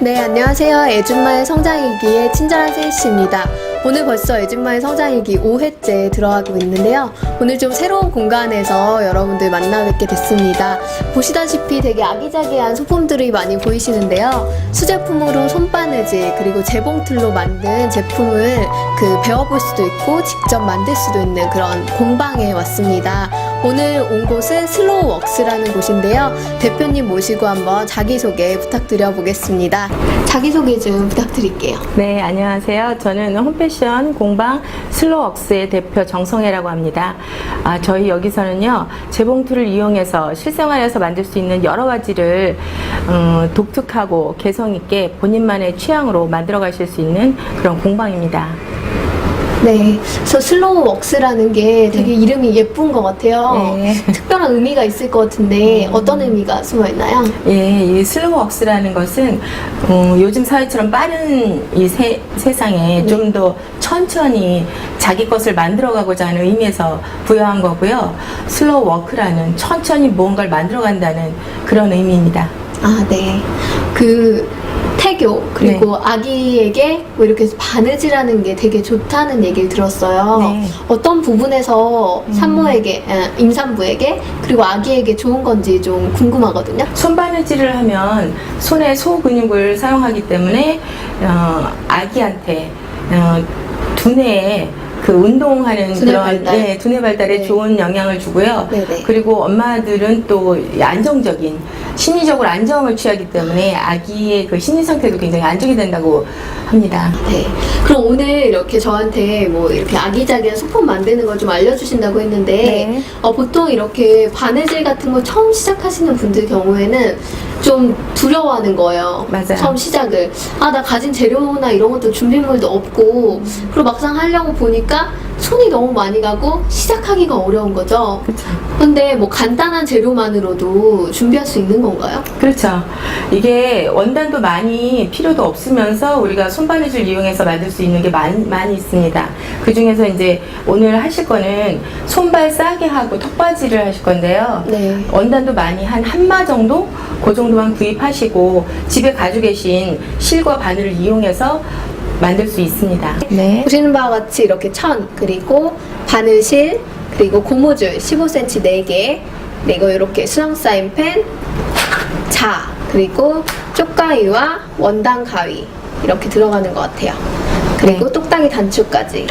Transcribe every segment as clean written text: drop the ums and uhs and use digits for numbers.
네, 안녕하세요. 애준마의 성장일기의 친절한 세희씨입니다. 오늘 벌써 애준마의 성장일기 5회째 들어가고 있는데요. 오늘 좀 새로운 공간에서 여러분들 만나 뵙게 됐습니다. 보시다시피 되게 아기자기한 소품들이 많이 보이시는데요. 수제품으로 손바느질 그리고 재봉틀로 만든 제품을 배워볼 수도 있고 직접 만들 수도 있는 그런 공방에 왔습니다. 오늘 온 곳은 슬로우웍스라는 곳인데요. 대표님 모시고 한번 자기소개 부탁드려 보겠습니다. 자기소개 좀 부탁드릴게요. 네, 안녕하세요. 저는 홈패션 공방 슬로우웍스의 대표 정성혜라고 합니다. 저희 여기서는요, 재봉틀을 이용해서 실생활에서 만들 수 있는 여러 가지를 독특하고 개성있게 본인만의 취향으로 만들어 가실 수 있는 그런 공방입니다. 네, 그래서 슬로우웍스라는 게 되게 이름이 예쁜 것 같아요. 네. 특별한 의미가 있을 것 같은데 어떤 의미가 숨어 있나요? 예, 이 슬로우웍스라는 것은 요즘 사회처럼 빠른 이 세상에 좀 더 천천히 자기 것을 만들어가고자 하는 의미에서 부여한 거고요. 슬로우워크라는 천천히 무언가를 만들어간다는 그런 의미입니다. 아, 네. 태교 그리고 네. 아기에게 뭐 이렇게 바느질하는 게 되게 좋다는 얘기를 들었어요. 네. 어떤 부분에서 산모에게, 임산부에게 그리고 아기에게 좋은 건지 좀 궁금하거든요. 손바느질을 하면 손의 소근육을 사용하기 때문에 아기한테 두뇌에 운동하는 두뇌 발달. 네, 두뇌 발달에 네. 좋은 영향을 주고요. 네네. 그리고 엄마들은 또 안정적인 심리적으로 안정을 취하기 때문에 아기의 심리 상태도 굉장히 안정이 된다고 합니다. 네. 그럼 오늘 이렇게 저한테 뭐 이렇게 아기자기한 소품 만드는 걸 좀 알려주신다고 했는데 네. 보통 이렇게 바느질 같은 거 처음 시작하시는 분들 경우에는 좀 두려워하는 거예요. 맞아요. 처음 시작을. 나 가진 재료나 이런 것도 준비물도 없고 그리고 막상 하려고 보니까 손이 너무 많이 가고 시작하기가 어려운 거죠. 그렇죠. 근데 뭐 간단한 재료만으로도 준비할 수 있는 건가요? 그렇죠. 이게 원단도 많이 필요도 없으면서 우리가 손바느질 이용해서 만들 수 있는 게 많이 있습니다. 그 중에서 이제 오늘 하실 거는 손발 싸게 하고 턱받이를 하실 건데요. 네. 원단도 많이 한 마 정도? 그 정도만 구입하시고 집에 가지고 계신 실과 바늘을 이용해서 만들 수 있습니다. 네. 보시는 바와 같이 이렇게 천, 그리고 바느실, 그리고 고무줄 15cm 4개, 그리고 이렇게 수성 사인펜, 자, 그리고 쪽가위와 원단 가위 이렇게 들어가는 것 같아요. 그리고 네. 똑딱이 단추까지.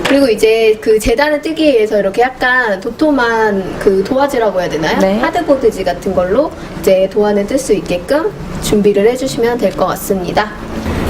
그리고 이제 재단을 뜨기 위해서 이렇게 약간 도톰한 도화지라고 해야 되나요? 네. 하드보드지 같은 걸로 이제 도안을 뜰 수 있게끔 준비를 해주시면 될 것 같습니다.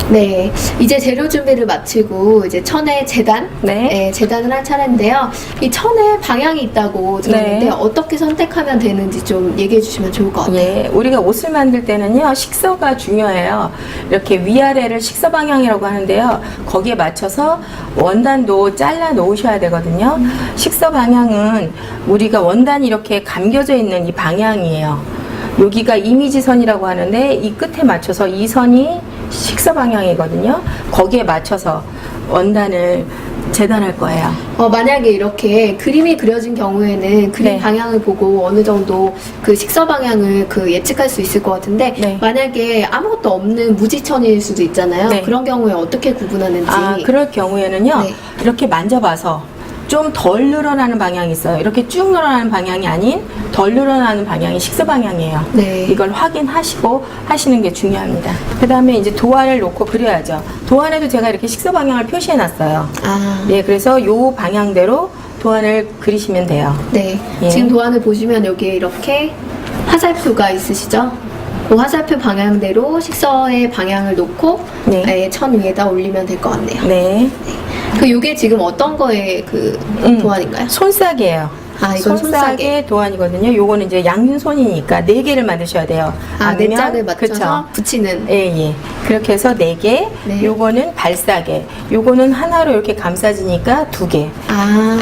네, 이제 재료 준비를 마치고 이제 천의 재단, 네, 재단을 할 차례인데요. 이 천에 방향이 있다고 들었는데 네. 어떻게 선택하면 되는지 좀 얘기해 주시면 좋을 것 같아요. 예, 우리가 옷을 만들 때는요 식서가 중요해요. 이렇게 위아래를 식서 방향이라고 하는데요. 거기에 맞춰서 원단도 잘라 놓으셔야 되거든요. 식서 방향은 우리가 원단이 이렇게 감겨져 있는 이 방향이에요. 여기가 이미지선이라고 하는데 이 끝에 맞춰서 이 선이 식서 방향이거든요. 거기에 맞춰서 원단을 재단할 거예요. 만약에 이렇게 그림이 그려진 경우에는 그림 네. 방향을 보고 어느 정도 식서 방향을 예측할 수 있을 것 같은데 네. 만약에 아무것도 없는 무지천일 수도 있잖아요. 네. 그런 경우에 어떻게 구분하는지. 그럴 경우에는요. 네. 이렇게 만져봐서 좀 덜 늘어나는 방향이 있어요. 이렇게 쭉 늘어나는 방향이 아닌 덜 늘어나는 방향이 식서 방향이에요. 네. 이걸 확인하시고 하시는 게 중요합니다. 그 다음에 이제 도안을 놓고 그려야죠. 도안에도 제가 이렇게 식서 방향을 표시해 놨어요. 예, 그래서 요 방향대로 도안을 그리시면 돼요. 네. 예. 지금 도안을 보시면 여기에 이렇게 화살표가 있으시죠? 그 화살표 방향대로 식서의 방향을 놓고 네. 천 위에다 올리면 될 것 같네요. 네. 요게 지금 어떤 거의 도안인가요? 손싸개예요. 이건 손싸개 도안이거든요. 요거는 이제 양손이니까 4개를 만드셔야 돼요. 네 짝을 맞춰서 그쵸? 붙이는. 예. 그렇게 해서 4개. 네. 요거는 발싸개. 요거는 하나로 이렇게 감싸지니까 2개.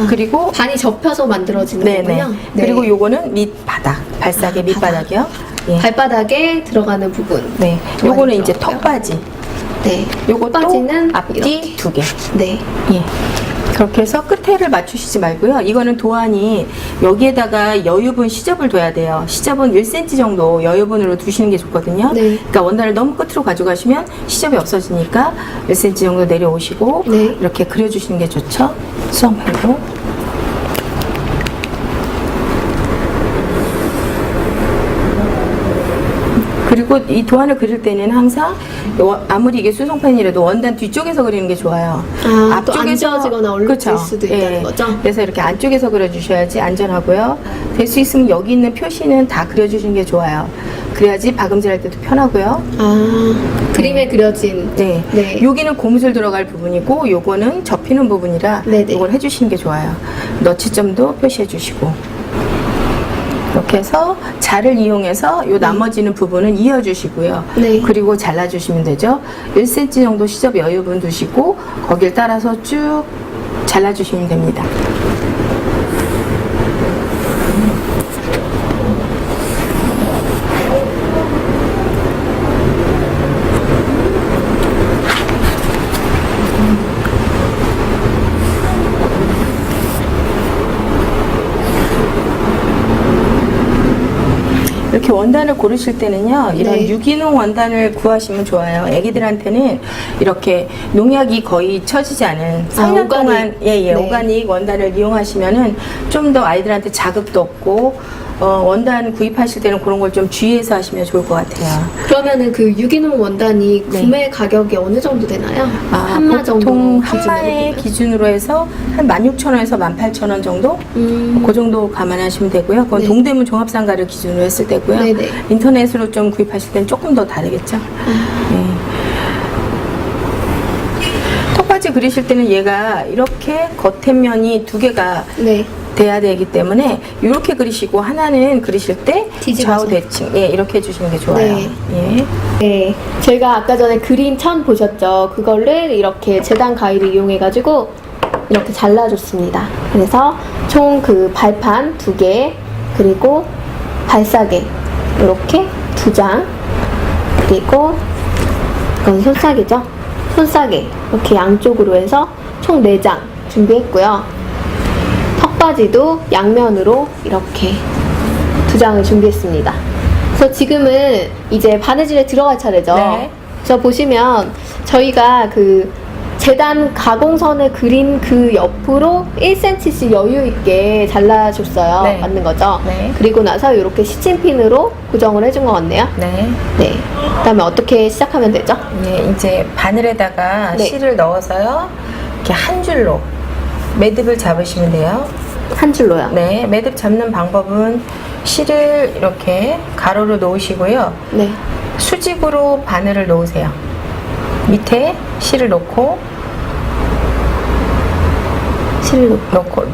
그리고 반이 접혀서 만들어지는 거군요. 네. 그리고 요거는 밑바닥. 발싸개 밑바닥이요. 예. 발바닥에 들어가는 부분. 네. 요거는 이제 턱받이. 네. 요것도 턱받이는 앞뒤 이렇게. 2개. 네. 예. 그렇게 해서 끝에를 맞추시지 말고요. 이거는 도안이 여기에다가 여유분 시접을 둬야 돼요. 시접은 1cm 정도 여유분으로 두시는 게 좋거든요. 네. 그러니까 원단을 너무 끝으로 가져가시면 시접이 없어지니까 1cm 정도 내려오시고 네. 이렇게 그려주시는 게 좋죠. 수정팔로. 그리고 이 도안을 그릴 때는 항상 아무리 이게 수성펜이라도 원단 뒤쪽에서 그리는 게 좋아요. 아, 또 안 지워지거나 얼룩질 수도 있다는 거죠? 그래서 이렇게 안쪽에서 그려주셔야지 안전하고요. 될 수 있으면 여기 있는 표시는 다 그려주시는 게 좋아요. 그래야지 박음질할 때도 편하고요. 아, 그림에 그려진. 네. 네. 여기는 고무줄 들어갈 부분이고 요거는 접히는 부분이라 네네. 이걸 해주시는 게 좋아요. 너치점도 표시해 주시고. 이렇게 해서 자를 이용해서 요 나머지는 부분은 이어주시고요. 네. 그리고 잘라주시면 되죠. 1cm 정도 시접 여유분 두시고 거길 따라서 쭉 잘라주시면 됩니다. 이렇게 원단을 고르실 때는요, 이런 네. 유기농 원단을 구하시면 좋아요. 애기들한테는 이렇게 농약이 거의 처지지 않은 3년 오가닉. 동안 네. 오가닉 원단을 이용하시면은 좀 더 아이들한테 자극도 없고 원단 구입하실 때는 그런 걸 좀 주의해서 하시면 좋을 것 같아요. 그러면은 그 유기농 원단이 구매 가격이 어느 정도 되나요? 한마 정도 보통 기준으로 한마의 보면? 기준으로 해서 한 16,000원에서 18,000원 정도? 그 정도 감안하시면 되고요. 그건 네. 동대문 종합상가를 기준으로 했을 때고요. 네네. 인터넷으로 좀 구입하실 때는 조금 더 다르겠죠. 네. 턱받이 그리실 때는 얘가 이렇게 겉에면이 두 개가 네. 돼야 되기 때문에 이렇게 그리시고 하나는 그리실 때 뒤집어서. 좌우 대칭 이렇게 해주시는 게 좋아요. 네. 예. 네, 저희가 아까 전에 그린 천 보셨죠? 그거를 이렇게 재단 가위를 이용해가지고 이렇게 잘라줬습니다. 그래서 총 그 발판 2개, 그리고 발사계 이렇게 2장, 그리고 이건 손싸개죠? 손싸개 이렇게 양쪽으로 해서 총 4장 준비했고요. 턱바지도 양면으로 이렇게 2장을 준비했습니다. 그래서 지금은 이제 바느질에 들어갈 차례죠. 네. 저 보시면 저희가 그 재단 가공선을 그린 그 옆으로 1cm씩 여유 있게 잘라줬어요. 네. 맞는 거죠? 네. 그리고 나서 이렇게 시침핀으로 고정을 해준 것 같네요. 네. 네. 그다음에 어떻게 시작하면 되죠? 네, 이제 바늘에다가 네. 실을 넣어서요. 이렇게 한 줄로 매듭을 잡으시면 돼요. 한 줄로요. 네, 매듭 잡는 방법은 실을 이렇게 가로로 놓으시고요. 네. 수직으로 바늘을 놓으세요. 밑에 실을 놓고 실로.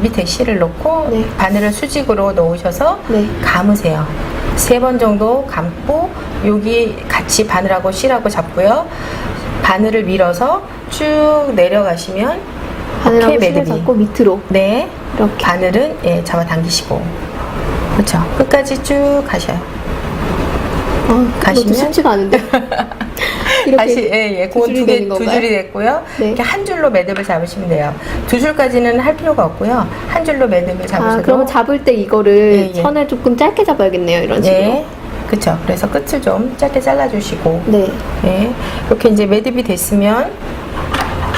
밑에 실을 놓고 네. 바늘을 수직으로 놓으셔서 네. 감으세요. 3번 정도 감고 여기 같이 바늘하고 실하고 잡고요. 바늘을 밀어서 쭉 내려가시면 바늘하고 이렇게 실을 매듭이. 잡고 밑으로 네, 이렇게. 바늘은 잡아당기시고 그렇죠. 끝까지 쭉 가셔요. 가시면 가시면- 쉽지가 않은데. 이렇게 다시 두 그건 줄이 되는 두 건가요? 줄이 됐고요. 네. 이렇게 한 줄로 매듭을 잡으시면 돼요. 2줄까지는 할 필요가 없고요. 한 줄로 매듭을 잡으셔도 그러면 잡을 때 이거를 예, 예. 선을 조금 짧게 잡아야겠네요. 이런 식으로. 네, 그렇죠. 그래서 끝을 좀 짧게 잘라주시고 네. 네, 이렇게 이제 매듭이 됐으면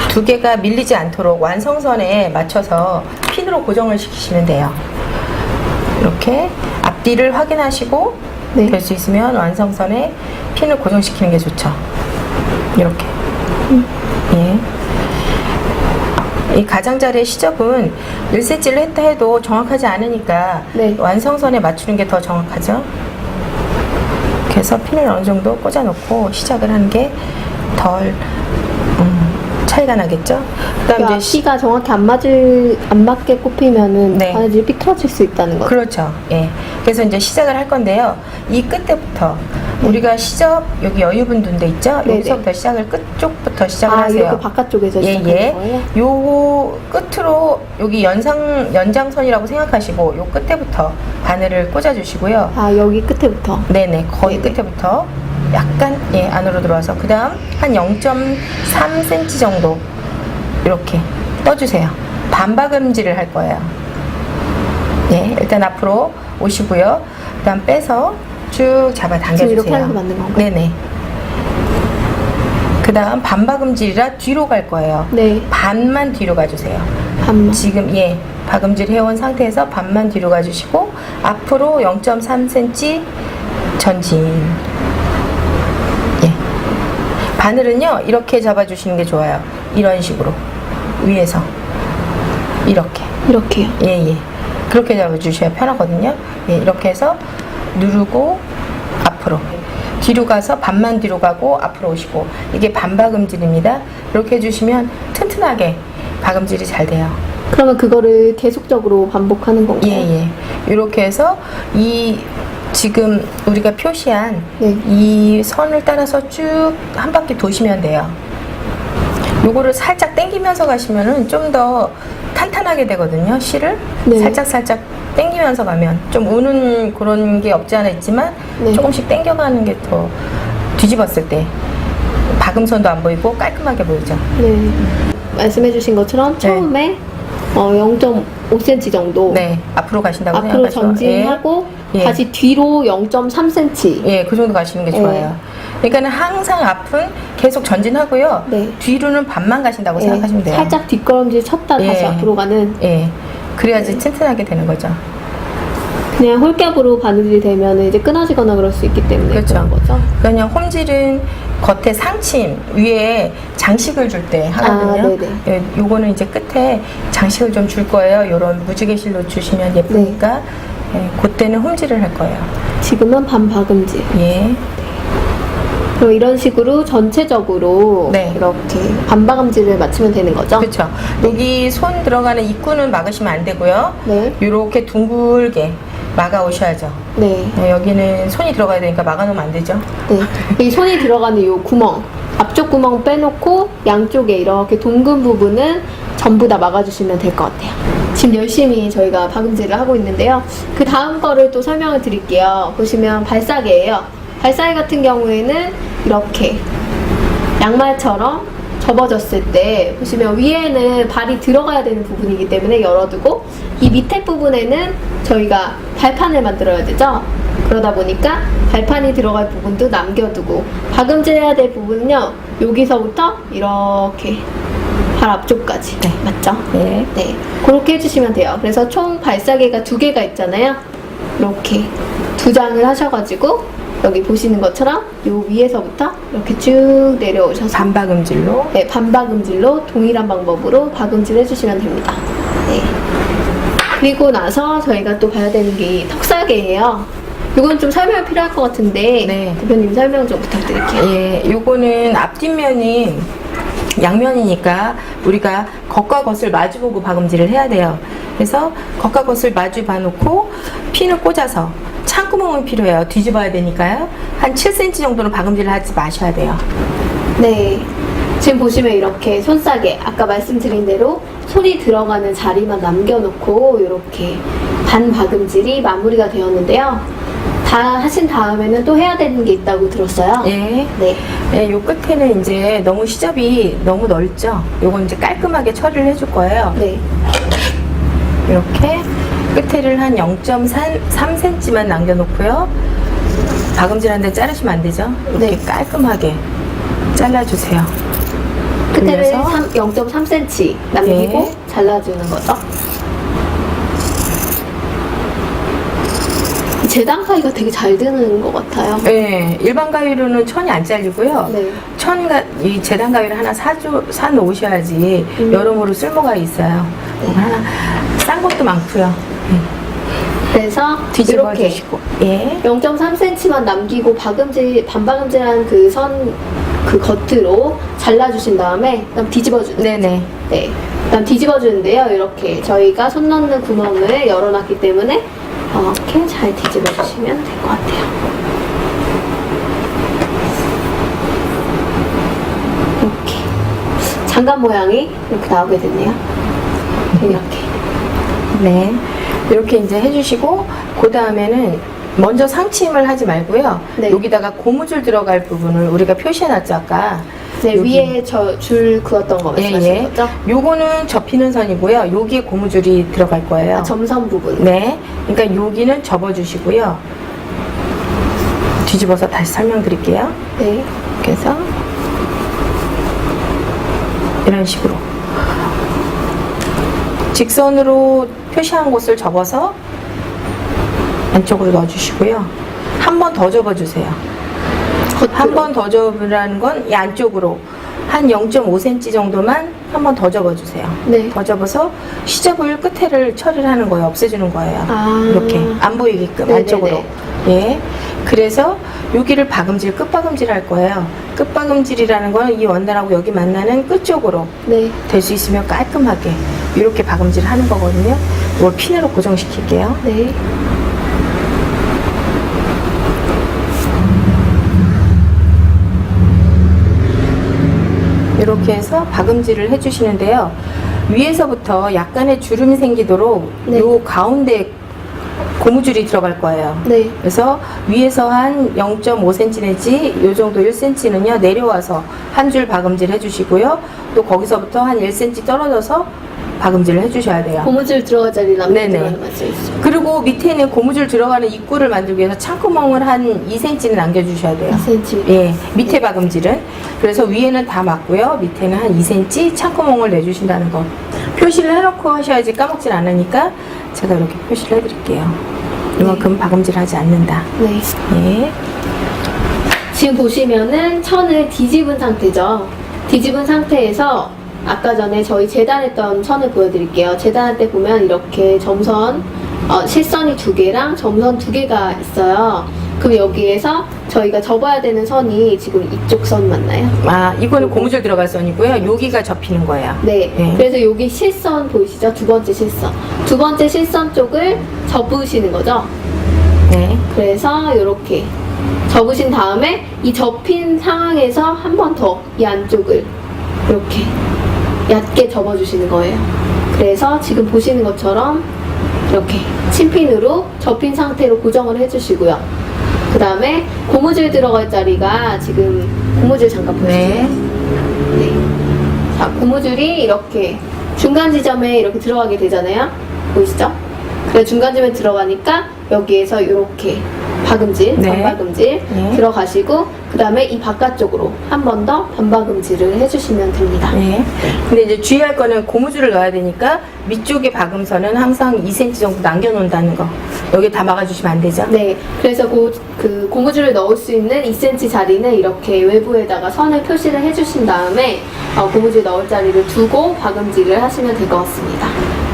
두 개가 밀리지 않도록 완성선에 맞춰서 핀으로 고정을 시키시면 돼요. 이렇게 앞뒤를 확인하시고 네. 될 수 있으면 완성선에 핀을 고정시키는 게 좋죠. 이렇게. 예. 이 가장자리의 시접은 1cm를 했다 해도 정확하지 않으니까 네. 완성선에 맞추는 게 더 정확하죠. 그래서 핀을 어느 정도 꽂아 놓고 시작을 하는 게 덜 차이가 나겠죠. 그다음 그러니까 이제 키가 정확히 안 맞게 꼽히면은 네. 바느질이 삐뚤어질 수 있다는 거죠. 그렇죠. 예. 그래서 이제 시작을 할 건데요. 이 끝에부터 우리가 시접 여기 여유분 둔 데 있죠? 네네. 여기서부터 시작을 끝쪽부터 시작을 아, 하세요. 이렇게 바깥쪽에서 예, 시작하는 예. 거예요? 요 끝으로 여기 연장선이라고 생각하시고 요 끝에부터 바늘을 꽂아 주시고요. 아, 여기 끝에부터. 네네, 거의 네네. 끝에부터 약간 안으로 들어와서 그 다음 한 0.3cm 정도 이렇게 떠주세요. 반박음질을 할 거예요. 네, 일단 앞으로 오시고요. 그다음 빼서 쭉 잡아 지금 당겨주세요. 이렇게 하는 게 맞는 건가요? 네네. 그 다음 반박음질이라 뒤로 갈 거예요. 네. 반만 뒤로 가주세요. 반만. 지금 박음질 해온 상태에서 반만 뒤로 가주시고 앞으로 0.3cm 전진. 바늘은요 이렇게 잡아주시는 게 좋아요. 이런 식으로 위에서 이렇게. 이렇게요. 예. 그렇게 잡아주셔야 편하거든요. 예, 이렇게 해서 누르고 앞으로 뒤로 가서 반만 뒤로 가고 앞으로 오시고 이게 반박음질입니다. 이렇게 해주시면 튼튼하게 박음질이 잘 돼요. 그러면 그거를 계속적으로 반복하는 건가요? 예. 이렇게 해서 지금 우리가 표시한 네. 이 선을 따라서 쭉 한 바퀴 도시면 돼요. 요거를 살짝 당기면서 가시면은 좀 더 탄탄하게 되거든요. 실을 네. 살짝 당기면서 가면 좀 우는 그런 게 없지 않아 있지만 네. 조금씩 당겨가는 게 더 뒤집었을 때 박음선도 안 보이고 깔끔하게 보이죠. 네. 말씀해주신 것처럼 처음에 0.5cm 정도 네, 앞으로 가신다고 앞으로 생각하시죠. 전진하고 예. 다시 뒤로 0.3cm. 예, 그 정도 가시는 게 좋아요. 그러니까는 항상 앞은 계속 전진하고요. 네. 뒤로는 반만 가신다고 예, 생각하시면 돼요. 살짝 뒷걸음질 쳤다 다시 예. 앞으로 가는. 예, 그래야지 튼튼하게 되는 거죠. 그냥 홀cap으로 바느질이 되면 이제 끊어지거나 그럴 수 있기 때문에 그렇죠. 그런 거죠. 그냥 홈질은 겉에 상침 위에 장식을 줄 때 하거든요. 네네. 예, 요거는 이제 끝에 장식을 좀 줄 거예요. 요런 무지개실로 주시면 예쁘니까 예, 그때는 홈질을 할 거예요. 지금은 반박음질. 예. 그럼 이런 식으로 전체적으로 네. 이렇게 반박음질을 맞추면 되는 거죠? 그렇죠. 여기 손 들어가는 입구는 막으시면 안 되고요. 네. 이렇게 둥글게 막아 오셔야죠. 네. 여기는 손이 들어가야 되니까 막아 놓으면 안 되죠. 네. 이 손이 들어가는 요 구멍, 앞쪽 구멍 빼놓고 양쪽에 이렇게 동근 부분은 전부 다 막아주시면 될 것 같아요. 지금 열심히 저희가 박음질을 하고 있는데요. 그 다음 거를 또 설명을 드릴게요. 보시면 발사계예요. 발사계 같은 경우에는 이렇게 양말처럼 접어졌을 때 보시면 위에는 발이 들어가야 되는 부분이기 때문에 열어두고 이 밑에 부분에는 저희가 발판을 만들어야 되죠. 그러다 보니까 발판이 들어갈 부분도 남겨두고 박음질 해야 될 부분은요 여기서부터 이렇게 발 앞쪽까지. 네. 맞죠? 네. 네, 그렇게 해주시면 돼요. 그래서 총 발사계가 2개가 있잖아요. 이렇게 2장을 하셔가지고 여기 보시는 것처럼 요 위에서부터 이렇게 쭉 내려오셔서 반박음질로. 네, 반박음질로 동일한 방법으로 박음질 해주시면 됩니다. 네. 그리고 나서 저희가 또 봐야 되는 게 턱사계예요. 이건 좀 설명이 필요할 것 같은데 네. 대표님 설명 좀 부탁드릴게요. 예, 요거는 앞뒷면이 양면이니까 우리가 겉과 겉을 마주보고 박음질을 해야 돼요. 그래서 겉과 겉을 마주 봐놓고 핀을 꽂아서 창구멍이 필요해요. 뒤집어야 되니까요. 한 7cm 정도는 박음질을 하지 마셔야 돼요. 네. 지금 보시면 이렇게 손싸개 아까 말씀드린 대로 손이 들어가는 자리만 남겨놓고 이렇게 반박음질이 마무리가 되었는데요. 다 하신 다음에는 또 해야 되는 게 있다고 들었어요. 예. 네. 예, 요 끝에는 이제 너무 시접이 너무 넓죠. 요건 이제 깔끔하게 처리를 해줄 거예요. 네. 이렇게 끝에를 한 0.3cm만 남겨놓고요. 박음질 한 대 자르시면 안 되죠. 이렇게 네. 깔끔하게 잘라주세요. 끝에를 돌려서. 0.3cm 남기고 네. 잘라주는 거죠. 재단 가위가 되게 잘 드는 것 같아요. 네, 일반 가위로는 천이 안 잘리고요. 네. 이 재단 가위를 하나 사놓으셔야지 여러모로 쓸모가 있어요. 네. 하나 싼 것도 많고요. 그래서 뒤집어 이렇게 주시고. 예. 0.3cm만 남기고 반박음질한 그 선 그 겉으로 잘라주신 다음에 그다음 뒤집어주는. 네네. 네. 그다음 뒤집어주는데요. 이렇게 저희가 손 넣는 구멍을 열어놨기 때문에 이렇게 잘 뒤집어주시면 될 것 같아요. 이렇게 장갑 모양이 이렇게 나오게 됐네요. 이렇게. 네. 이렇게 이제 해주시고, 그 다음에는 먼저 상침을 하지 말고요. 네. 여기다가 고무줄 들어갈 부분을 우리가 표시해놨죠, 아까. 네, 여기. 위에 저 줄 그었던 거 말씀하시는 거죠? 요거는 접히는 선이고요. 여기에 고무줄이 들어갈 거예요. 아, 점선 부분. 네. 그러니까 여기는 접어주시고요. 뒤집어서 다시 설명드릴게요. 네. 그래서 이런 식으로 직선으로 표시한 곳을 접어서 안쪽으로 넣어주시고요. 한 번 더 접어주세요. 한 번 더 접으라는 건 이 안쪽으로 한 0.5cm 정도만 한 번 더 접어주세요. 네. 더 접어서 시접을 끝에를 처리를 하는 거예요. 없애주는 거예요. 아. 이렇게 안 보이게끔 네네네. 안쪽으로. 예. 그래서 여기를 박음질, 끝박음질 할 거예요. 끝박음질이라는 건 이 원단하고 여기 만나는 끝 쪽으로 네. 될 수 있으면 깔끔하게 이렇게 박음질 하는 거거든요. 이걸 핀으로 고정시킬게요. 네. 이렇게 해서 박음질을 해주시는데요. 위에서부터 약간의 주름이 생기도록 네. 요 가운데 고무줄이 들어갈 거예요. 네. 그래서 위에서 한 0.5cm 내지 요 정도 1cm는요 내려와서 한 줄 박음질 해주시고요. 또 거기서부터 한 1cm 떨어져서 박음질을 해주셔야 돼요. 고무줄 들어갈 자리 네네. 남겨두라는 말씀이시죠? 그리고 밑에는 고무줄 들어가는 입구를 만들기 위해서 창구멍을 한 2cm는 남겨주셔야 돼요. 2cm. 예, 밑에 박음질은. 그래서 위에는 다 맞고요. 밑에는 한 2cm 창구멍을 내주신다는 거. 표시를 해놓고 하셔야지 까먹질 않으니까 제가 이렇게 표시를 해드릴게요. 이만큼 박음질 하지 않는다. 네. 예. 지금 보시면은 천을 뒤집은 상태죠. 뒤집은 상태에서 아까 전에 저희 재단했던 천을 보여드릴게요. 재단할 때 보면 이렇게 점선, 실선이 2개랑 점선 2개가 있어요. 그럼 여기에서 저희가 접어야 되는 선이 지금 이쪽 선 맞나요? 아, 이거는 고무줄 들어갈 선이고요. 여기가 접히는 거예요. 네. 네. 그래서 여기 실선 보이시죠? 두 번째 실선. 두 번째 실선 쪽을 접으시는 거죠. 네. 그래서 이렇게 접으신 다음에 이 접힌 상황에서 한 번 더 이 안쪽을 이렇게 얕게 접어주시는 거예요. 그래서 지금 보시는 것처럼 이렇게 침핀으로 접힌 상태로 고정을 해주시고요. 그 다음에 고무줄 들어갈 자리가 지금 고무줄 잠깐 보시죠. 네. 네. 자, 고무줄이 이렇게 중간 지점에 이렇게 들어가게 되잖아요. 보이시죠? 그래 중간 지점에 들어가니까 여기에서 이렇게 박음질, 네. 반박음질 네. 들어가시고 그 다음에 이 바깥쪽으로 한 번 더 반박음질을 해주시면 됩니다. 네. 근데 이제 주의할 거는 고무줄을 넣어야 되니까 위쪽에 박음선은 항상 2cm 정도 남겨놓는다는 거. 여기 다 막아주시면 안 되죠? 네, 그래서 그 고무줄을 넣을 수 있는 2cm 자리는 이렇게 외부에다가 선을 표시를 해주신 다음에 고무줄 넣을 자리를 두고 박음질을 하시면 될 것 같습니다.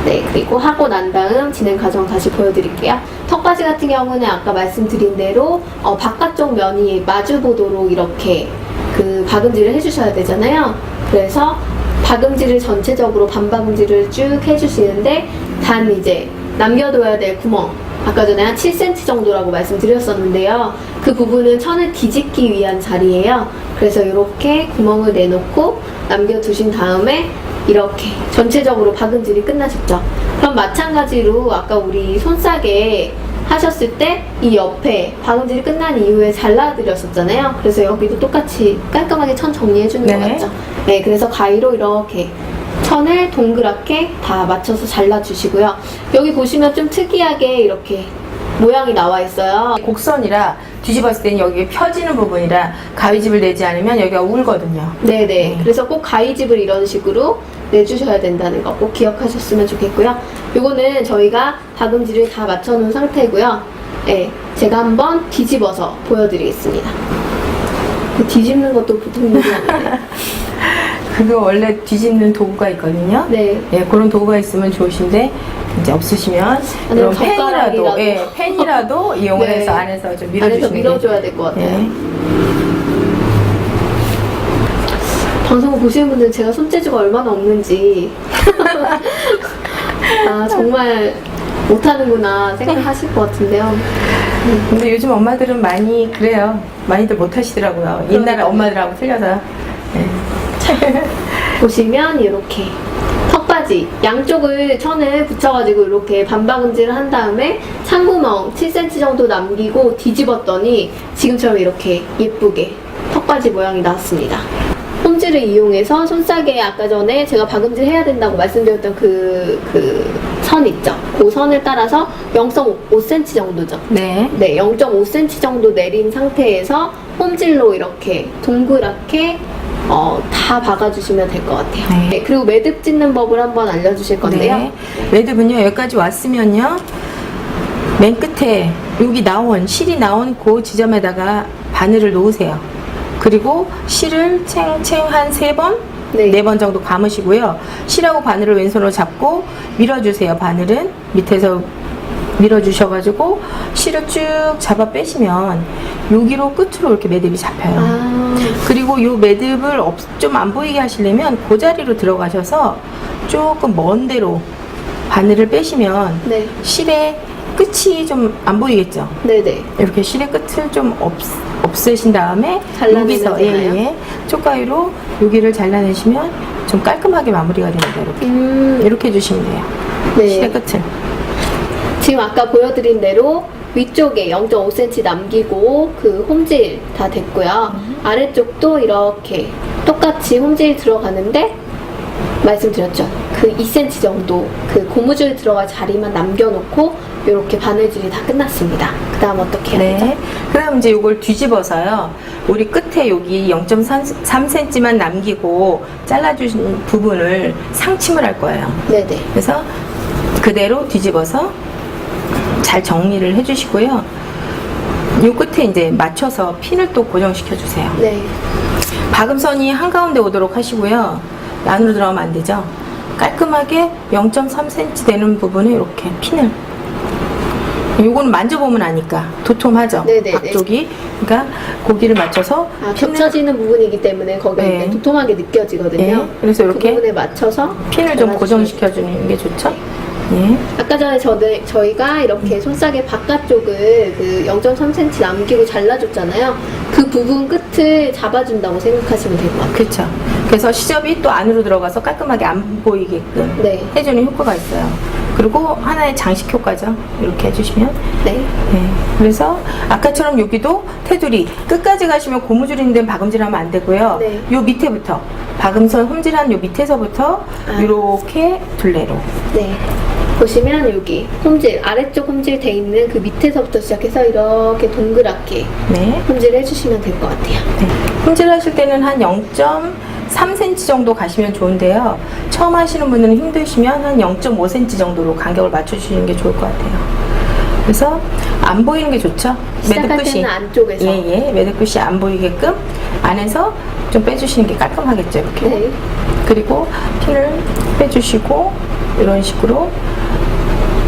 네, 그리고 하고 난 다음 진행 과정 다시 보여드릴게요. 턱받이 같은 경우는 아까 말씀드린 대로 바깥쪽 면이 마주보도록 이렇게 그 박음질을 해주셔야 되잖아요. 그래서 박음질을 전체적으로 반박음질을 쭉 해주시는데 단 이제 남겨둬야 될 구멍 아까 전에 한 7cm 정도라고 말씀드렸었는데요. 그 부분은 천을 뒤집기 위한 자리예요. 그래서 이렇게 구멍을 내놓고 남겨두신 다음에 이렇게 전체적으로 박음질이 끝나셨죠. 그럼 마찬가지로 아까 우리 손싸개 하셨을 때 이 옆에 박음질이 끝난 이후에 잘라드렸었잖아요. 그래서 여기도 똑같이 깔끔하게 천 정리해주는 것 네. 같죠. 네, 그래서 가위로 이렇게 천을 동그랗게 다 맞춰서 잘라주시고요. 여기 보시면 좀 특이하게 이렇게 모양이 나와 있어요. 곡선이라 뒤집었을 때는 여기 펴지는 부분이라 가위집을 내지 않으면 여기가 울거든요. 네네. 그래서 꼭 가위집을 이런 식으로 내주셔야 된다는 거 꼭 기억하셨으면 좋겠고요. 요거는 저희가 박음질을 다 맞춰놓은 상태고요. 네, 제가 한번 뒤집어서 보여드리겠습니다. 뒤집는 것도 보통 일이 아니에요. 그거 원래 뒤집는 도구가 있거든요. 네. 예, 그런 도구가 있으면 좋으신데 이제 없으시면 아니면 그럼 펜이라도, 젓가락이라도. 예, 펜이라도 이용을 네. 해서 안에서 좀 안에서 밀어주시면 밀어줘야 될 것 같아요. 네. 방송을 보시는 분들은 제가 손재주가 얼마나 없는지 아 정말 못하는구나 생각하실 것 같은데요. 근데 요즘 엄마들은 많이 그래요. 많이들 못하시더라고요. 옛날 그러니까요. 엄마들하고 틀려서. 예. 보시면 이렇게 턱받이 양쪽을 천을 붙여가지고 이렇게 반박음질을 한 다음에 창구멍 7cm 정도 남기고 뒤집었더니 지금처럼 이렇게 예쁘게 턱받이 모양이 나왔습니다. 홈즈 고무줄을 이용해서 손싸개에 아까 전에 제가 박음질 해야 된다고 말씀드렸던 그 선 있죠? 그 선을 따라서 0.5cm 정도죠? 네. 네, 0.5cm 정도 내린 상태에서 홈질로 이렇게 동그랗게 다 박아주시면 될 것 같아요. 네. 네, 그리고 매듭 짓는 법을 한번 알려주실 건데요. 네. 매듭은요, 여기까지 왔으면요, 맨 끝에 여기 실이 나온 그 지점에다가 바늘을 놓으세요. 그리고 실을 챙챙 한 3번, 네. 4번 정도 감으시고요. 실하고 바늘을 왼손으로 잡고 밀어주세요. 바늘은 밑에서 밀어주셔가지고 실을 쭉 잡아 빼시면 여기로 끝으로 이렇게 매듭이 잡혀요. 아, 그리고 이 매듭을 좀 안 보이게 하시려면 그 자리로 들어가셔서 조금 먼 데로 바늘을 빼시면 네. 실의 끝이 좀 안 보이겠죠? 네네. 이렇게 실의 끝을 좀 없애신 다음에 잘라내면 여기서 되나요? 쪽가위로 여기를 잘라내시면 좀 깔끔하게 마무리가 됩니다. 이렇게 해주시면 돼요. 네. 실의 끝을. 지금 아까 보여드린 대로 위쪽에 0.5cm 남기고 그 홈질 다 됐고요. 아래쪽도 이렇게 똑같이 홈질이 들어가는데 말씀드렸죠. 그 2cm 정도 그 고무줄 들어갈 자리만 남겨놓고 이렇게 바늘질이 다 끝났습니다. 그 다음 어떻게 해야 되죠? 네. 그럼 이제 이걸 뒤집어서요. 우리 끝에 여기 0.3cm만 남기고 잘라주신 부분을 상침을 할 거예요. 네네. 그래서 그대로 뒤집어서 잘 정리를 해주시고요. 이 끝에 이제 맞춰서 핀을 또 고정시켜 주세요. 네. 박음선이 한가운데 오도록 하시고요. 안으로 들어가면 안 되죠. 깔끔하게 0.3cm 되는 부분에 이렇게 핀을. 요거는 만져보면 아니까 도톰하죠. 네네네. 앞쪽이. 그러니까 고기를 맞춰서 겹쳐지는 부분이기 때문에 거기가 네. 이제 도톰하게 느껴지거든요. 네. 그래서 이렇게 그 부분에 맞춰서 핀을 좀 잘라주시면 고정시켜 주는 게 좋죠. 예. 아까 전에 저희가 이렇게 손싸개 바깥쪽을 그 0.3cm 남기고 잘라줬잖아요. 그 부분 끝을 잡아준다고 생각하시면 될 것 같아요. 그렇죠. 그래서 시접이 또 안으로 들어가서 깔끔하게 안 보이게끔 네. 해주는 효과가 있어요. 그리고 하나의 장식 효과죠. 이렇게 해주시면. 네. 네. 그래서 아까처럼 여기도 테두리 끝까지 가시면 고무줄인데 박음질하면 안 되고요. 네. 요 밑에부터 박음선 홈질한 요 밑에서부터 아. 이렇게 둘레로. 네. 보시면 여기 홈질, 아래쪽 홈질 돼 있는 그 밑에서부터 시작해서 이렇게 동그랗게 네. 홈질을 해주시면 될 것 같아요. 네. 홈질하실 때는 한 0.3cm 정도 가시면 좋은데요. 처음 하시는 분들은 힘드시면 한 0.5cm 정도로 간격을 맞춰주시는 게 좋을 것 같아요. 그래서 안 보이는 게 좋죠. 시작할 때는 안쪽에서. 예예. 매듭 끝이 안 보이게끔 안에서 좀 빼주시는 게 깔끔하겠죠. 이렇게. 네. 그리고 핀을 빼주시고 이런 식으로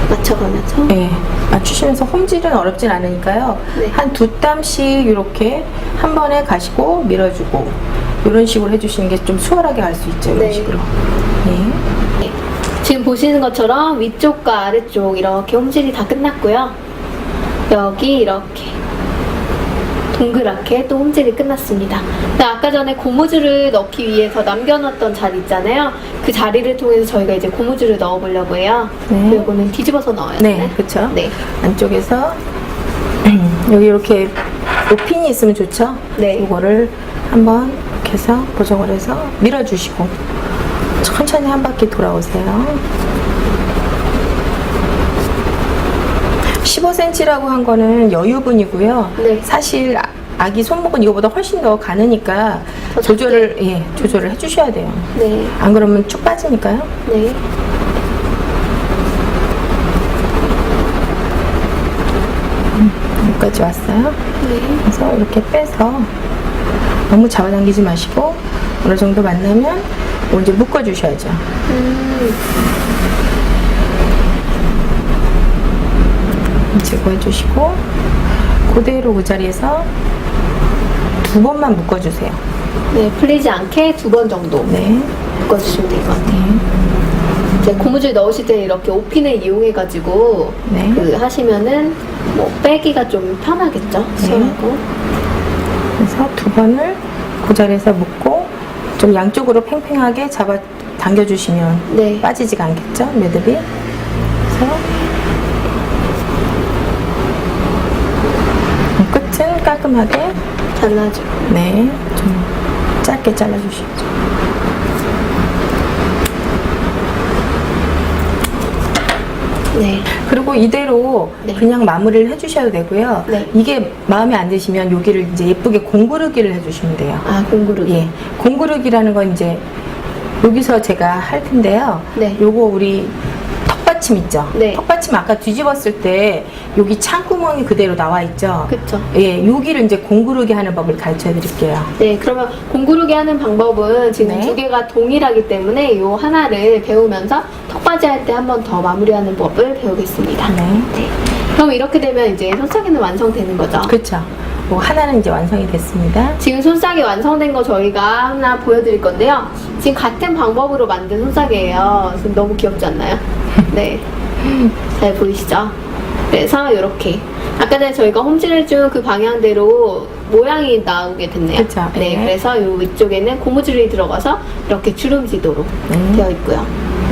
맞춰가면서. 예, 맞추시면서 홈질은 어렵진 않으니까요. 네. 한 2땀씩 이렇게 한 번에 가시고 밀어주고 이런 식으로 해주시는 게 좀 수월하게 갈 수 있죠. 이런 네. 식으로. 예. 네. 지금 보시는 것처럼 위쪽과 아래쪽 이렇게 홈질이 다 끝났고요. 여기 이렇게 동그랗게 또 홈질이 끝났습니다. 근데 아까 전에 고무줄을 넣기 위해서 남겨놨던 자리 있잖아요. 그 자리를 통해서 저희가 이제 고무줄을 넣어보려고 해요. 네. 이거는 뒤집어서 넣어야 네, 돼요. 그렇죠. 네. 안쪽에서 여기 이렇게 핀이 있으면 좋죠. 네. 이거를 한번 이렇게 해서 고정을 해서 밀어주시고 천천히 한 바퀴 돌아오세요. 15cm라고 한 거는 여유분이고요. 네. 사실 아기 손목은 이거보다 훨씬 더 가느니까 더 조절을 조절을 해주셔야 돼요. 네. 안 그러면 쭉 빠지니까요. 네. 여기까지 왔어요. 네. 그래서 이렇게 빼서 너무 잡아당기지 마시고 어느 정도 만나면 이제 묶어주셔야죠. 제거해주시고 그대로 그 자리에서 2번만 묶어주세요. 네. 풀리지 않게 2번 정도 네. 묶어주시면 될 것 같아요. 이제 고무줄 넣으실 때는 이렇게 오핀을 이용해가지고 네. 그 하시면은 뭐 빼기가 좀 편하겠죠. 수월하고. 그래서 2번을 그 자리에서 묶고 좀 양쪽으로 팽팽하게 잡아 당겨주시면 네. 빠지지가 않겠죠, 매듭이. 그래서 끝은 깔끔하게 잘라주고. 네, 좀 짧게 잘라주시죠. 네. 그리고 이대로 네. 그냥 마무리를 해주셔도 되고요. 네. 이게 마음에 안 드시면 여기를 이제 예쁘게 공구르기를 해주시면 돼요. 아, 공구르기. 예, 공구르기라는 건 이제 여기서 제가 할 텐데요. 네. 요거 우리 턱받침 있죠? 네. 턱받침 아까 뒤집었을 때 여기 창구멍이 그대로 나와 있죠? 그쵸. 예, 여기를 이제 공구르기 하는 법을 가르쳐 드릴게요. 네, 그러면 공구르기 하는 방법은 지금 네. 두 개가 동일하기 때문에 요 하나를 배우면서 턱받이 할 때 한 번 더 마무리하는 법을 배우겠습니다. 네. 네. 그럼 이렇게 되면 이제 손싸개는 완성되는 거죠? 그렇죠. 뭐 하나는 이제 완성이 됐습니다. 지금 손싸개 완성된 거 저희가 하나 보여드릴 건데요. 지금 같은 방법으로 만든 손싸개예요. 지금 너무 귀엽지 않나요? 네. 잘 보이시죠? 그래서 이렇게 아까 전에 저희가 홈질해준 그 방향대로 모양이 나오게 됐네요. 그쵸. 네. 네. 그래서 요 위쪽에는 고무줄이 들어가서 이렇게 주름지도록 네. 되어 있고요.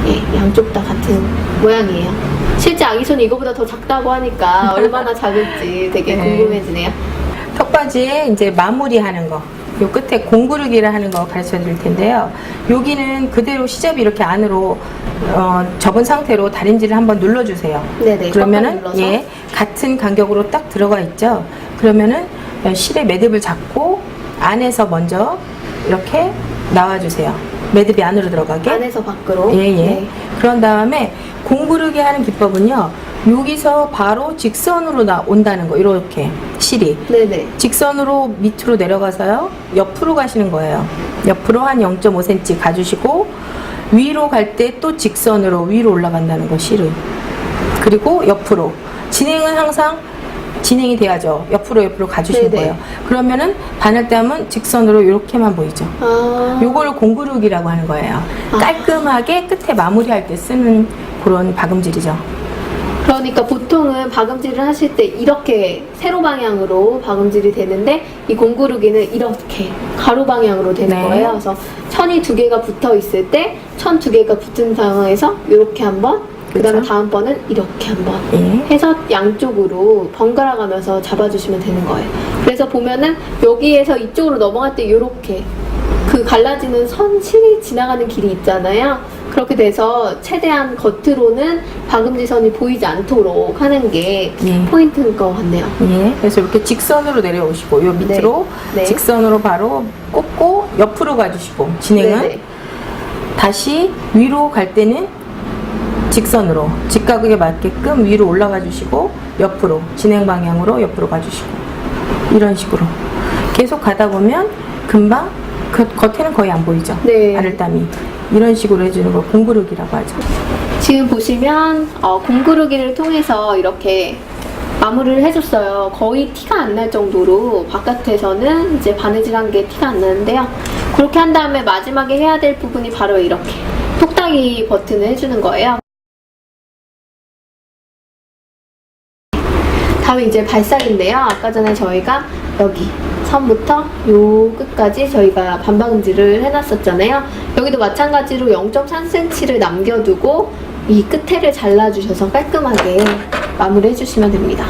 예, 양쪽 다 같은 모양이에요. 실제 아기손이 이거보다 더 작다고 하니까 얼마나 작을지 되게 네. 궁금해지네요. 턱받이에 이제 마무리하는 거, 요 끝에 공구르기를 하는 거 가르쳐 드릴 텐데요. 여기는 그대로 시접이 이렇게 안으로 접은 상태로 다림질을 한번 눌러주세요. 네네. 그러면은 꽉꽉 눌러서. 예, 같은 간격으로 딱 들어가 있죠. 그러면은 실의 매듭을 잡고 안에서 먼저 이렇게 나와주세요. 매듭이 안으로 들어가게. 안에서 밖으로. 예, 예. 네. 그런 다음에 공구르기 하는 기법은요. 여기서 바로 직선으로 온다는 거. 이렇게 실이. 네네. 직선으로 밑으로 내려가서요. 옆으로 가시는 거예요. 옆으로 한 0.5cm 가주시고 위로 갈 때 또 직선으로 위로 올라간다는 거, 실은. 그리고 옆으로. 진행은 항상 진행이 돼야죠. 옆으로 가주시는 네네. 거예요. 그러면은 바늘땀은 직선으로 이렇게만 보이죠. 아. 요걸 공구르기라고 하는 거예요. 아. 깔끔하게 끝에 마무리할 때 쓰는 그런 박음질이죠. 그러니까 보통은 박음질을 하실 때 이렇게 세로 방향으로 박음질이 되는데 이 공구르기는 이렇게 가로 방향으로 되는 네. 거예요. 그래서 천이 두 개가 붙어 있을 때 천 두 개가 붙은 상황에서 이렇게 한번 그다음에 그쵸. 다음번은 이렇게 한번 예. 해서 양쪽으로 번갈아 가면서 잡아주시면 되는 거예요. 그래서 보면은 여기에서 이쪽으로 넘어갈 때 이렇게 그 갈라지는 선실이 지나가는 길이 있잖아요. 그렇게 돼서 최대한 겉으로는 박음질선이 보이지 않도록 하는 게 예. 포인트인 것 같네요. 예. 그래서 이렇게 직선으로 내려오시고 요 밑으로 네. 네. 직선으로 바로 꽂고 옆으로 가주시고 진행은 네네. 다시 위로 갈 때는 직선으로 직각에 맞게끔 위로 올라가 주시고 옆으로 진행 방향으로 옆으로 가주시고 이런 식으로 계속 가다 보면 금방 겉에는 거의 안 보이죠. 네. 바늘땀이 이런 식으로 해주는 걸 공구르기라고 하죠. 지금 보시면 공구르기를 통해서 이렇게 마무리를 해줬어요. 거의 티가 안 날 정도로 바깥에서는 이제 바느질한 게 티가 안 나는데요. 그렇게 한 다음에 마지막에 해야 될 부분이 바로 이렇게 톡딱이 버튼을 해주는 거예요. 다음에 이제 발사기인데요. 아까 전에 저희가 여기 선부터 요 끝까지 저희가 반박음질을 해놨었잖아요. 여기도 마찬가지로 0.3cm를 남겨두고 이 끝에를 잘라주셔서 깔끔하게 마무리 해주시면 됩니다.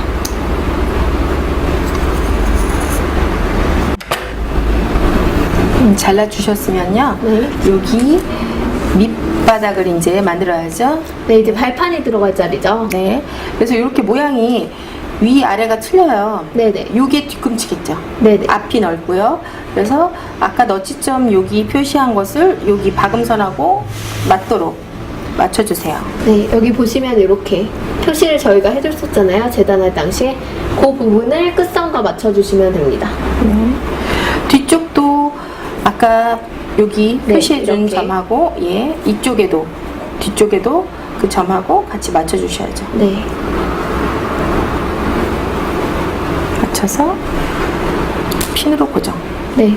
잘라주셨으면요. 네. 여기 밑바닥을 이제 만들어야죠. 네, 이제 발판이 들어갈 자리죠. 네. 그래서 이렇게 모양이 위아래가 틀려요. 네네. 요게 뒤꿈치겠죠. 네네. 앞이 넓고요. 그래서 아까 너치점 여기 표시한 것을 여기 박음선하고 맞도록 맞춰주세요. 네, 여기 보시면 이렇게 표시를 저희가 해줬었잖아요. 재단할 당시에. 그 부분을 끝선과 맞춰주시면 됩니다. 뒤쪽도 아까 여기 네, 표시해준 이렇게. 점하고 예 이쪽에도 뒤쪽에도 그 점하고 같이 맞춰주셔야죠. 네. 맞춰서 핀으로 고정. 네.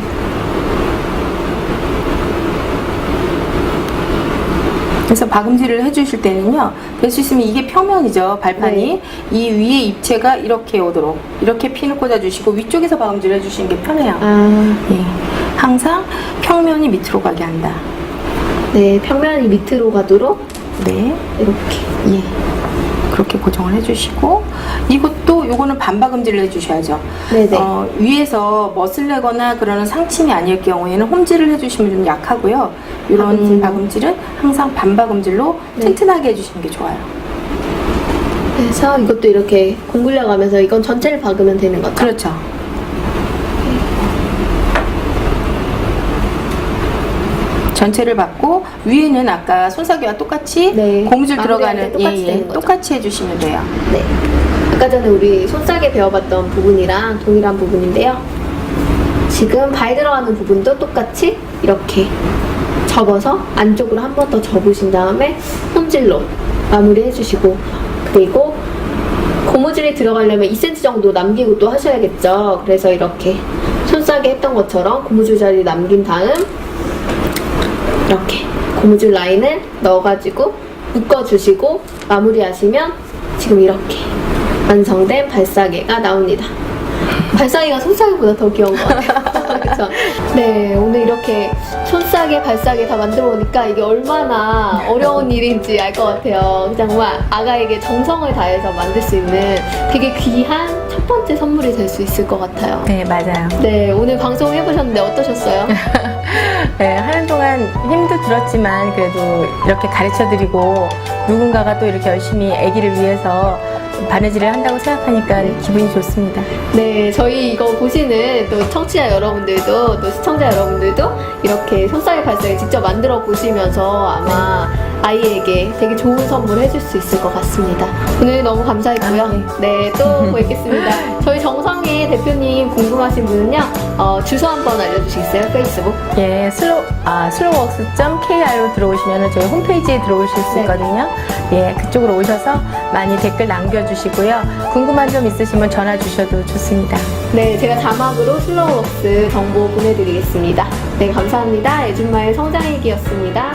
그래서 박음질을 해주실 때는요, 될 수 있으면 이게 평면이죠, 발판이. 네. 이 위에 입체가 이렇게 오도록 이렇게 핀을 꽂아주시고 위쪽에서 박음질 해주시는 게 편해요. 아, 예, 항상 평면이 밑으로 가게 한다. 네. 평면이 밑으로 가도록 네, 이렇게. 예. 그렇게 고정을 해주시고, 이것도 요거는 반박음질을 해주셔야죠. 네네. 위에서 멋을 내거나 그러는 상침이 아닐 경우에는 홈질을 해주시면 좀 약하고요. 이런 박음질로. 박음질은 항상 반박음질로 네. 튼튼하게 해주시는 게 좋아요. 그래서 이것도 이렇게 공 굴려가면서 이건 전체를 박으면 되는 거죠? 그렇죠. 전체를 받고 위에는 아까 손사귀와 똑같이 네. 고무줄 마무리할 때 들어가는 똑같이 되는 거죠. 똑같이 해주시면 돼요. 네. 아까 전에 우리 손싸개 배워봤던 부분이랑 동일한 부분인데요. 지금 발 들어가는 부분도 똑같이 이렇게 접어서 안쪽으로 한 번 더 접으신 다음에 홈질로 마무리 해주시고, 그리고 고무줄이 들어가려면 2cm 정도 남기고 또 하셔야겠죠. 그래서 이렇게 손싸개 했던 것처럼 고무줄 자리 남긴 다음 이렇게 고무줄 라인을 넣어가지고 묶어주시고 마무리하시면 지금 이렇게 완성된 발사계가 나옵니다. 발사계가 손싸개보다 더 귀여운 것 같아요. 그렇죠? 네, 오늘 이렇게 손싸개, 발사계 다 만들어 보니까 이게 얼마나 어려운 일인지 알 것 같아요. 정말 아가에게 정성을 다해서 만들 수 있는 되게 귀한 첫 번째 선물이 될 수 있을 것 같아요. 네, 맞아요. 네, 오늘 방송 해보셨는데 어떠셨어요? 네, 하는 동안 힘도 들었지만 그래도 이렇게 가르쳐드리고 누군가가 또 이렇게 열심히 아기를 위해서 바느질을 한다고 생각하니까 기분이 좋습니다. 네, 저희 이거 보시는 또 청취자 여러분들도 또 시청자 여러분들도 이렇게 손싸개 발사계 직접 만들어 보시면서 아마 아이에게 되게 좋은 선물 해줄 수 있을 것 같습니다. 오늘 너무 감사했고요. 네, 또 뵙겠습니다. 저희 정성희 대표님 궁금하신 분은요, 주소 한번 알려주시겠어요? 페이스북? 예, slowworks.kr로 들어오시면 저희 홈페이지에 들어오실 수 네. 있거든요. 예, 그쪽으로 오셔서 많이 댓글 남겨주시고요. 궁금한 점 있으시면 전화 주셔도 좋습니다. 네, 제가 자막으로 슬로우웍스 정보 보내드리겠습니다. 네, 감사합니다. 애준마의 성장일기였습니다.